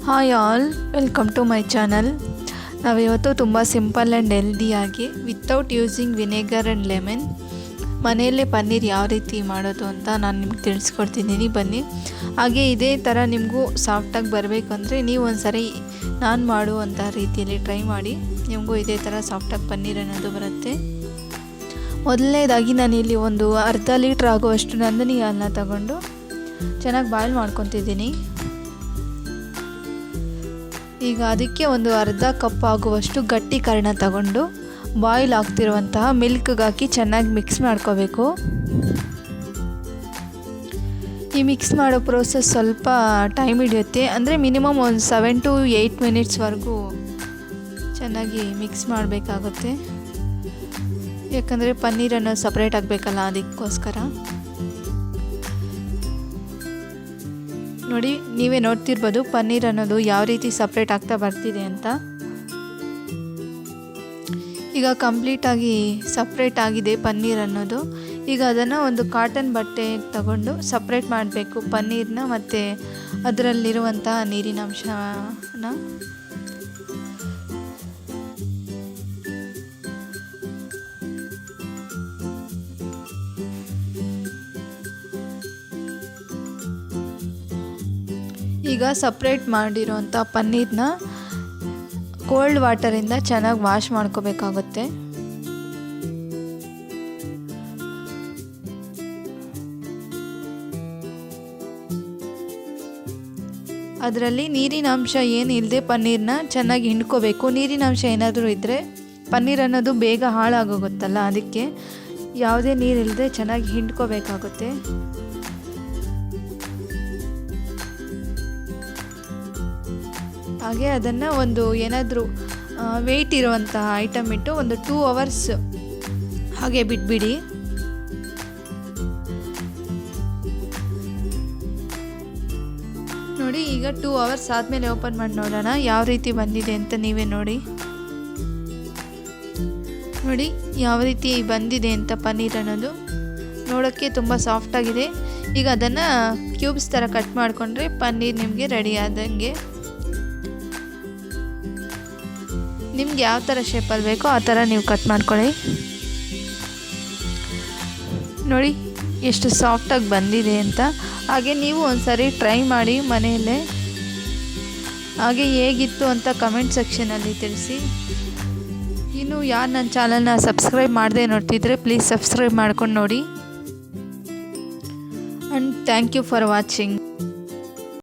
Hi all, welcome to my channel. ನಾವಿವತ್ತು ತುಂಬ simple and ಹೆಲ್ದಿಯಾಗಿ without using vinegar and lemon ಮನೆಯಲ್ಲೇ ಪನ್ನೀರ್ ಯಾವ ರೀತಿ ಮಾಡೋದು ಅಂತ ನಾನು ನಿಮ್ಗೆ ತಿಳಿಸ್ಕೊಡ್ತಿದ್ದೀನಿ. ಬನ್ನಿ. ಹಾಗೆ ಇದೇ ಥರ ನಿಮಗೂ ಸಾಫ್ಟಾಗಿ ಬರಬೇಕಂದ್ರೆ ನೀವು ಒಂದು ಸರಿ ನಾನು ಮಾಡುವಂಥ ರೀತಿಯಲ್ಲಿ ಟ್ರೈ ಮಾಡಿ. ನಿಮಗೂ ಇದೇ ಥರ ಸಾಫ್ಟಾಗಿ ಪನ್ನೀರ್ ಅನ್ನೋದು ಬರುತ್ತೆ. ಮೊದಲನೇದಾಗಿ ನಾನಿಲ್ಲಿ ಒಂದು ಅರ್ಧ ಲೀಟ್ರ್ ಆಗುವಷ್ಟು ನಂದಿನಿ ಹಾಲನ್ನ ತಗೊಂಡು ಚೆನ್ನಾಗಿ ಬಾಯ್ಲ್ ಮಾಡ್ಕೊತಿದ್ದೀನಿ. ಈಗ ಅದಕ್ಕೆ ಒಂದು ಅರ್ಧ ಕಪ್ ಆಗುವಷ್ಟು ಗಟ್ಟಿ ಕರ್ಣ ತಗೊಂಡು ಬಾಯ್ಲ್ ಆಗ್ತಿರುವಂತಹ ಮಿಲ್ಕ್ಗೆ ಹಾಕಿ ಚೆನ್ನಾಗಿ ಮಿಕ್ಸ್ ಮಾಡ್ಕೋಬೇಕು. ಈ ಮಿಕ್ಸ್ ಮಾಡೋ ಪ್ರೋಸೆಸ್ ಸ್ವಲ್ಪ ಟೈಮ್ ಹಿಡಿಯುತ್ತೆ. ಅಂದರೆ ಮಿನಿಮಮ್ ಒಂದು 7 to 8 ಮಿನಿಟ್ಸ್ವರೆಗೂ ಚೆನ್ನಾಗಿ ಮಿಕ್ಸ್ ಮಾಡಬೇಕಾಗುತ್ತೆ. ಯಾಕಂದರೆ ಪನ್ನೀರನ್ನು ಸಪ್ರೇಟ್ ಆಗಬೇಕಲ್ಲ, ಅದಕ್ಕೋಸ್ಕರ. ನೋಡಿ, ನೀವೇ ನೋಡ್ತಿರ್ಬೋದು ಪನ್ನೀರ್ ಅನ್ನೋದು ಯಾವ ರೀತಿ ಸಪ್ರೇಟ್ ಆಗ್ತಾ ಬರ್ತಿದೆ ಅಂತ. ಈಗ ಕಂಪ್ಲೀಟಾಗಿ ಸಪ್ರೇಟ್ ಆಗಿದೆ ಪನ್ನೀರ್ ಅನ್ನೋದು. ಈಗ ಅದನ್ನು ಒಂದು ಕಾಟನ್ ಬಟ್ಟೆ ತಗೊಂಡು ಸಪ್ರೇಟ್ ಮಾಡಬೇಕು ಪನ್ನೀರನ್ನ ಮತ್ತು ಅದರಲ್ಲಿರುವಂತಹ ನೀರಿನ ಅಂಶನ. ಈಗ ಸಪ್ರೇಟ್ ಮಾಡಿರೋಂಥ ಪನ್ನೀರನ್ನ ಕೋಲ್ಡ್ ವಾಟರಿಂದ ಚೆನ್ನಾಗಿ ವಾಶ್ ಮಾಡ್ಕೋಬೇಕಾಗುತ್ತೆ. ಅದರಲ್ಲಿ ನೀರಿನ ಅಂಶ ಏನಿಲ್ಲದೆ ಪನ್ನೀರನ್ನ ಚೆನ್ನಾಗಿ ಹಿಂಡ್ಕೋಬೇಕು. ನೀರಿನ ಅಂಶ ಏನಾದರೂ ಇದ್ದರೆ ಪನ್ನೀರ್ ಅನ್ನೋದು ಬೇಗ ಹಾಳಾಗೋಗುತ್ತಲ್ಲ, ಅದಕ್ಕೆ ಯಾವುದೇ ನೀರಿಲ್ಲದೆ ಚೆನ್ನಾಗಿ ಹಿಂಡ್ಕೋಬೇಕಾಗುತ್ತೆ. ಹಾಗೆ ಅದನ್ನು ಒಂದು ಏನಾದರೂ ವೆಯ್ಟ್ ಇರುವಂತಹ ಐಟಮ್ ಇಟ್ಟು ಒಂದು 2 hours ಹಾಗೆ ಬಿಟ್ಬಿಡಿ. ನೋಡಿ, ಈಗ 2 hours ಆದಮೇಲೆ ಓಪನ್ ಮಾಡಿ ನೋಡೋಣ ಯಾವ ರೀತಿ ಬಂದಿದೆ ಅಂತ. ನೀವೇ ನೋಡಿ ಯಾವ ರೀತಿ ಬಂದಿದೆ ಅಂತ. ಪನ್ನೀರ್ ಅನ್ನೋದು ನೋಡೋಕ್ಕೆ ತುಂಬ ಸಾಫ್ಟಾಗಿದೆ. ಈಗ ಅದನ್ನು ಕ್ಯೂಬ್ಸ್ ಥರ ಕಟ್ ಮಾಡಿಕೊಂಡ್ರೆ ಪನ್ನೀರ್ ನಿಮಗೆ ರೆಡಿ ಆದಂಗೆ. ನಿಮ್ಗೆ ಯಾವ ಥರ ಶೇಪಲ್ಲಿ ಬೇಕೋ ಆ ಥರ ನೀವು ಕಟ್ ಮಾಡ್ಕೊಳ್ಳಿ. ನೋಡಿ ಎಷ್ಟು ಸಾಫ್ಟಾಗಿ ಬಂದಿದೆ ಅಂತ. ಹಾಗೆ ನೀವು ಒಂದು ಸರಿ ಟ್ರೈ ಮಾಡಿ ಮನೆಯಲ್ಲೇ. ಹಾಗೆ ಹೇಗಿತ್ತು ಅಂತ ಕಮೆಂಟ್ ಸೆಕ್ಷನಲ್ಲಿ ತಿಳಿಸಿ. ಇನ್ನು ಯಾರು ನನ್ನ ಚಾನಲ್ನ ಸಬ್ಸ್ಕ್ರೈಬ್ ಮಾಡದೆ ನೋಡ್ತಿದ್ರೆ ಪ್ಲೀಸ್ ಸಬ್ಸ್ಕ್ರೈಬ್ ಮಾಡ್ಕೊಂಡು ನೋಡಿ. And thank you for watching.